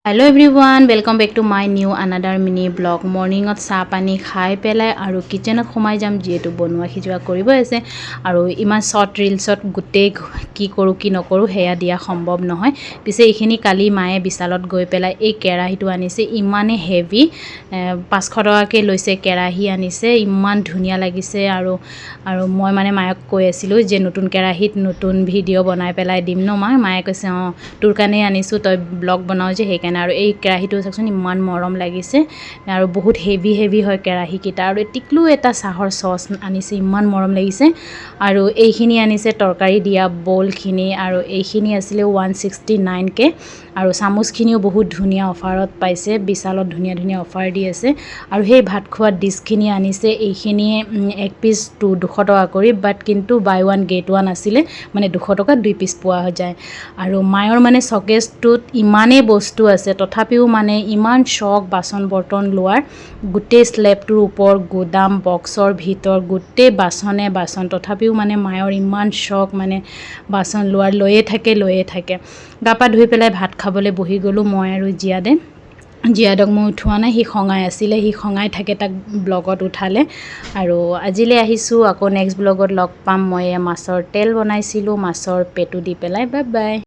Hello everyone welcome back to my new another mini blog मर्निंगत चाह पानी खाई पेलाय और किचेनत सोमाय जाम जेहेतु बनवा खिजुआ करिब आछे और इमान शॉर्ट रिल्सत गुटे की करूँ कि नकरूँ हेया दिया सम्भव নহয় पिछे एखिनि काली माये विशालत गई पेलाय ए केराहीटो आनिसे इमाने हेवी 500 टकाके लैसे केराही आनिसे इमान धुनिया लागिसे और मैं माने मायक কৈ आছিলো जे नतुन केराहीत नतुन भिडिओ बनाई पेलाय दिम न माये কৈছে তোৰ কাৰণে আনিছো তই ব্লগ বনাও जे আৰু এই কেৰাহীটো চাকচোন ইমান মৰম লাগিছে আৰু বহুত হেভি হেভি হয় কেৰাহী কিটা আৰু টিকলু এটা চাহৰ সস আনিছে ইমান মৰম লাগিছে আৰু এইখিনি আনিছে তৰকাৰী দিয়া বলখিনি আৰু এইখিনি আছিল 169 কে আৰু চামুচখিনিও বহুত ধুনিয়া অফাৰত পাইছে বিশালত ধুনিয়া ধুনিয়া অফাৰ দি আছে আৰু সেই ভাত খোৱা ডিশখিনি আনিছে এইখিনি এক পিস 200 টকা কৰি বাট কিন্তু বাই ওয়ান গেট ওয়ান আছিল মানে 200 টকা দুই পিস পোৱা যায় আৰু মায়ৰ মানে শকেজটোত ইমানে বস্তু আছে তথাপিও মানে ইমান শক বাসন বৰ্তন লোৱাৰ গুটে স্ল্যাবটোৰ ওপৰ গোদাম বক্সৰ ভিতৰ গুটে বাসনে বাসন তথাপিও মানে মায়ৰ ইমান শক মানে বাসন লোৱাৰ লৈয়ে থাকে গাপা ধুই পেলাই ভাত খাবলৈ বহি গলো মই আৰু জিয়াদক মই উঠোৱা নাই হি খঙাই আছিলে হি খঙাই থাকে তাক ব্লগত উঠালে আৰু আজিলে আহিছো আকৌ নেক্সট ব্লগত লগ পাম মই মাছৰ তেল বনাইছিলো মাছৰ পেটু দি পেলাই বাই বাই।